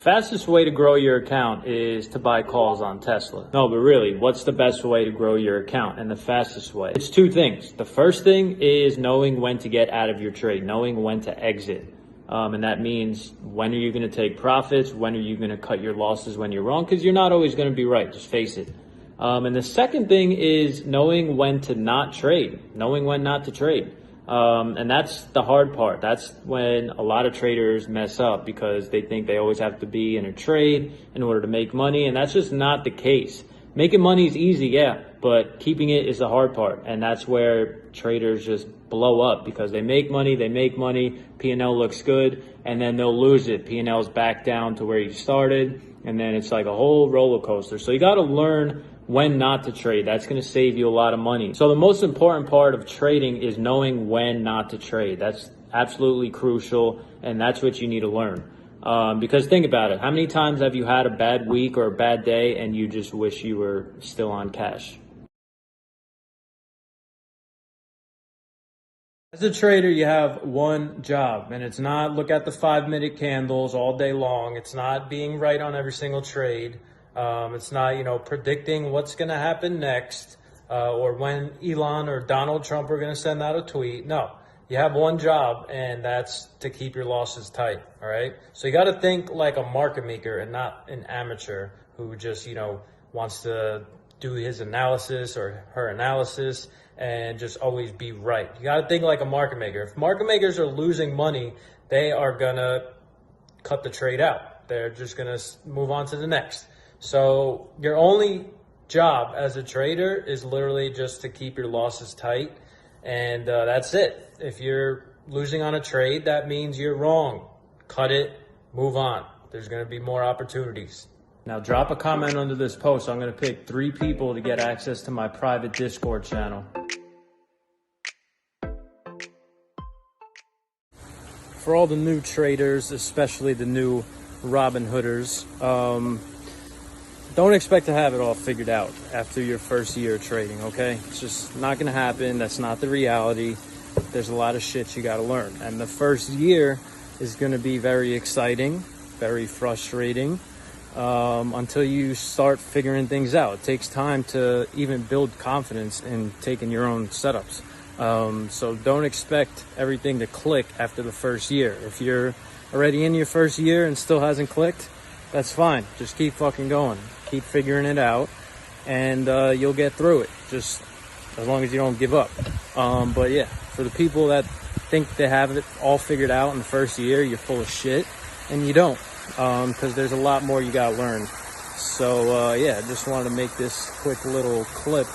Fastest way to grow your account is to buy calls on Tesla. No, but really, what's the best way to grow your account and the fastest way? It's two things. The first thing is knowing when to get out of your trade, knowing when to exit. And that means when are you going to take profits? When are you going to cut your losses when you're wrong? Because you're not always going to be right. Just face it. And the second thing is knowing when to not trade, knowing when not to trade. And that's the hard part. That's when a lot of traders mess up because they think they always have to be in a trade in order to make money. And that's just not the case. Making money is easy, yeah, but keeping it is the hard part. And that's where traders just blow up because they make money, P&L looks good, and then they'll lose it. P&L's back down to where you started, and then it's like a whole roller coaster. So you got to learn when not to trade. That's going to save you a lot of money. So the most important part of trading is knowing when not to trade. That's absolutely crucial, and that's what you need to learn. Because think about it. How many times have you had a bad week or a bad day and you just wish you were still on cash? As a trader, you have one job, and it's not look at the 5-minute candles all day long. It's not being right on every single trade. It's not, predicting what's going to happen next or when Elon or Donald Trump are going to send out a tweet. No, you have one job, and that's to keep your losses tight, all right? So you got to think like a market maker and not an amateur who just, wants to do his analysis or her analysis and just always be right. You got to think like a market maker. If market makers are losing money, they are going to cut the trade out. They're just going to move on to the next. So your only job as a trader is literally just to keep your losses tight, and that's it. If you're losing on a trade, that means you're wrong. Cut it, move on. There's going to be more opportunities. Now drop a comment under this post. I'm going to pick 3 people to get access to my private Discord channel. For all the new traders, especially the new Robin Hooders, don't expect to have it all figured out after your first year of trading, okay? It's just not going to happen. That's not the reality. There's a lot of shit you got to learn. And the first year is going to be very exciting, very frustrating, until you start figuring things out. It takes time to even build confidence in taking your own setups. So don't expect everything to click after the first year. If you're already in your first year and still hasn't clicked, that's fine. Just keep fucking going. Keep figuring it out, and you'll get through it, just as long as you don't give up. But yeah, for the people that think they have it all figured out in the first year, you're full of shit, and you don't, because there's a lot more you gotta learn. So yeah, just wanted to make this quick little clip,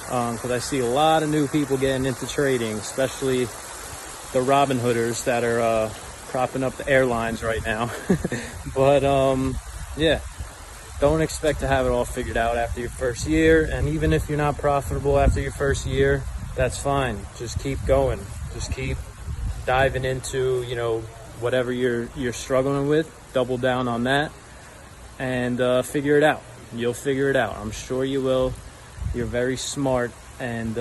because I see a lot of new people getting into trading, especially the Robin Hooders that are propping up the airlines right now. But yeah, don't expect to have it all figured out after your first year. And even if you're not profitable after your first year, that's fine. Just keep going. Just keep diving into, whatever you're struggling with. Double down on that and figure it out. You'll figure it out. I'm sure you will. You're very smart, and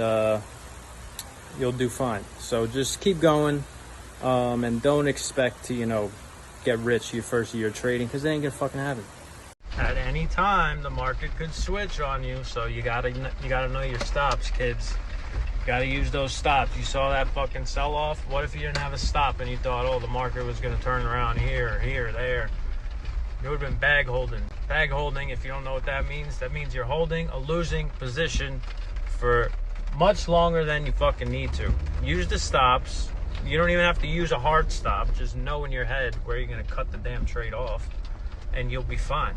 you'll do fine. So just keep going, and don't expect to, get rich your first year of trading, because it ain't gonna fucking happen. At any time, the market could switch on you, so you gotta know your stops, kids. You gotta use those stops. You saw that fucking sell-off. What if you didn't have a stop and you thought, oh, the market was gonna turn around here, there? It would have been bag holding. Bag holding, if you don't know what that means you're holding a losing position for much longer than you fucking need to. Use the stops. You don't even have to use a hard stop. Just know in your head where you're gonna cut the damn trade off, and you'll be fine.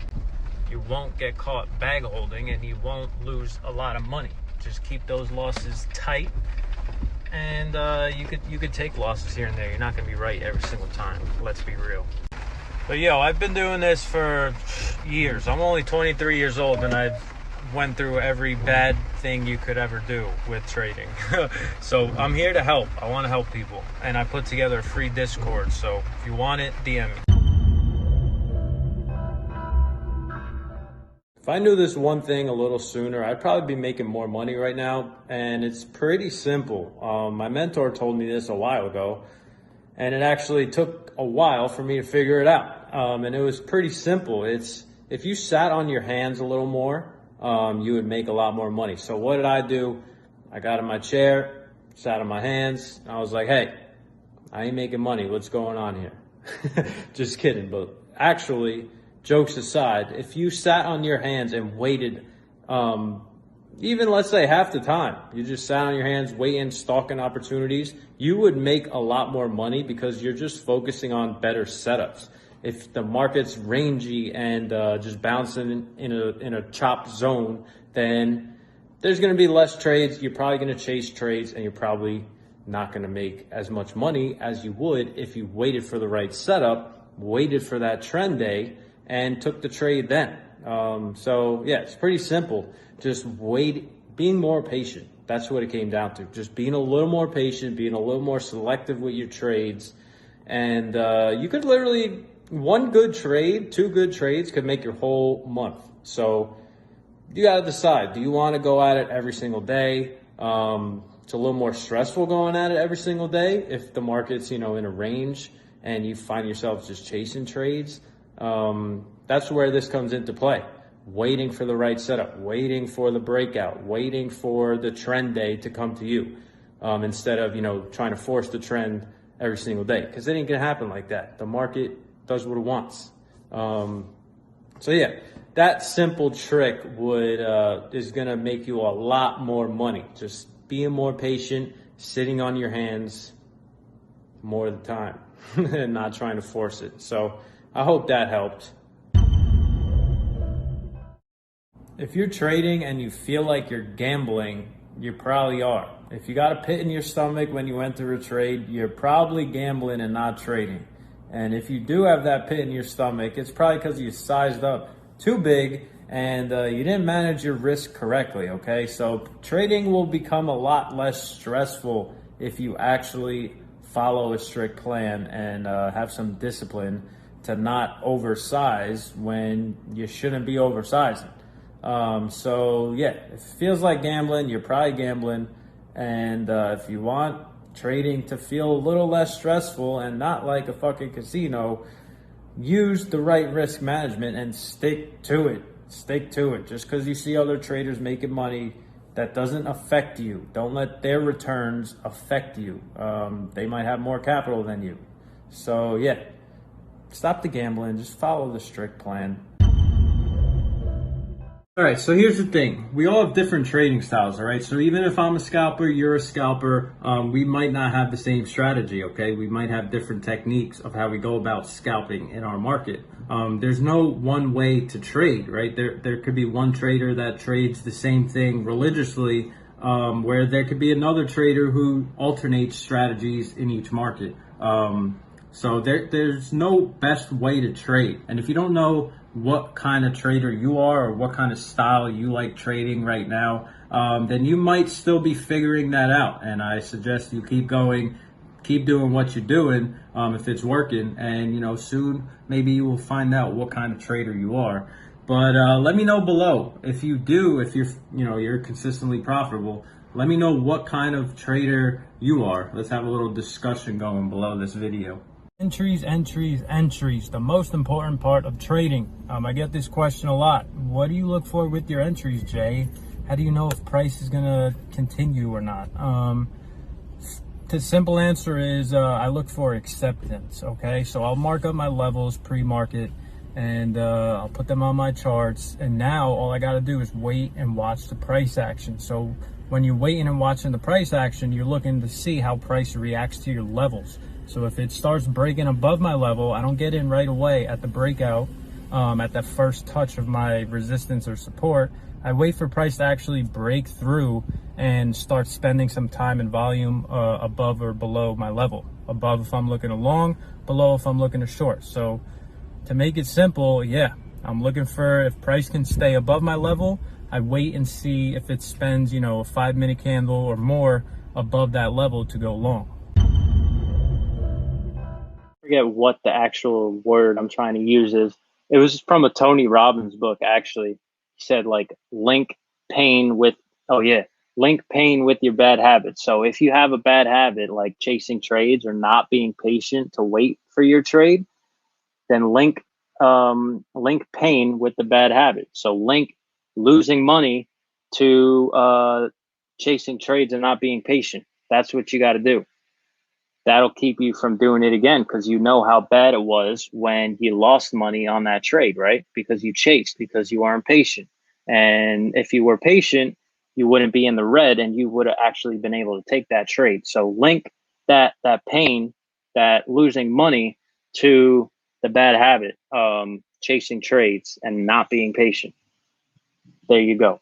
You won't get caught bag holding, and you won't lose a lot of money. Just keep those losses tight, and you could take losses here and there. You're not gonna be right every single time. Let's be real. But I've been doing this for years. I'm only 23 years old, and I've went through every bad thing you could ever do with trading. So I'm here to help. I want to help people, and I put together a free Discord. So if you want it, DM me. If I knew this one thing a little sooner, I'd probably be making more money right now. And it's pretty simple. My mentor told me this a while ago, and it actually took a while for me to figure it out. and it was pretty simple. It's if you sat on your hands a little more, you would make a lot more money. So what did I do? I got in my chair, sat on my hands. I was like, hey, I ain't making money. What's going on here? Just kidding. But actually, jokes aside, if you sat on your hands and waited, even let's say half the time, you just sat on your hands waiting, stalking opportunities, you would make a lot more money because you're just focusing on better setups. If the market's rangy and just bouncing in a chopped zone, then there's going to be less trades. You're probably going to chase trades, and you're probably not going to make as much money as you would if you waited for the right setup, waited for that trend day, and took the trade then. So yeah, it's pretty simple. Just wait, being more patient. That's what it came down to. Just being a little more patient, being a little more selective with your trades. And you could literally, one good trade, two good trades could make your whole month. So you got to decide, do you want to go at it every single day? It's a little more stressful going at it every single day if the market's, in a range and you find yourself just chasing trades. That's where this comes into play. Waiting for the right setup, waiting for the breakout, waiting for the trend day to come to you, instead of, trying to force the trend every single day, because it ain't going to happen like that. The market does what it wants. So yeah, that simple trick is going to make you a lot more money. Just being more patient, sitting on your hands more of the time and not trying to force it. So I hope that helped. If you're trading and you feel like you're gambling, you probably are. If you got a pit in your stomach when you enter a trade, you're probably gambling and not trading. And if you do have that pit in your stomach, it's probably because you sized up too big and you didn't manage your risk correctly, okay? So trading will become a lot less stressful if you actually follow a strict plan and have some discipline to not oversize when you shouldn't be oversizing. So yeah, if it feels like gambling, you're probably gambling. And if you want trading to feel a little less stressful and not like a fucking casino, use the right risk management and stick to it. Stick to it. Just because you see other traders making money, that doesn't affect you. Don't let their returns affect you. They might have more capital than you. So yeah, stop the gambling. Just follow the strict plan. All right, so here's the thing. We all have different trading styles, all right? So even if I'm a scalper, you're a scalper, we might not have the same strategy, okay? We might have different techniques of how we go about scalping in our market. There's no one way to trade, right? There could be one trader that trades the same thing religiously, where there could be another trader who alternates strategies in each market. So there's no best way to trade. And if you don't know what kind of trader you are or what kind of style you like trading right now, then you might still be figuring that out. And I suggest you keep going, keep doing what you're doing if it's working. And, soon maybe you will find out what kind of trader you are. But let me know below if you're, you're consistently profitable. Let me know what kind of trader you are. Let's have a little discussion going below this video. Entries, the most important part of trading. I get this question a lot. What do you look for with your entries, Jay? How do you know if price is gonna continue or not? The simple answer is I look for acceptance, okay? So I'll mark up my levels pre-market and I'll put them on my charts. And now all I gotta do is wait and watch the price action. So when you're waiting and watching the price action, you're looking to see how price reacts to your levels. So if it starts breaking above my level, I don't get in right away at the breakout, at that first touch of my resistance or support. I wait for price to actually break through and start spending some time and volume above or below my level. Above if I'm looking to long, below if I'm looking to short. So to make it simple, yeah, I'm looking for if price can stay above my level, I wait and see if it spends, a 5-minute candle or more above that level to go long. Forget what the actual word I'm trying to use is. It was from a Tony Robbins book, actually. He said, link pain with your bad habits. So if you have a bad habit, like chasing trades or not being patient to wait for your trade, then link link pain with the bad habit. So link losing money to chasing trades and not being patient. That's what you got to do. That'll keep you from doing it again, because you know how bad it was when you lost money on that trade, right? Because you chased, because you weren't patient. And if you were patient, you wouldn't be in the red, and you would have actually been able to take that trade. So link that pain, that losing money, to the bad habit, chasing trades and not being patient. There you go.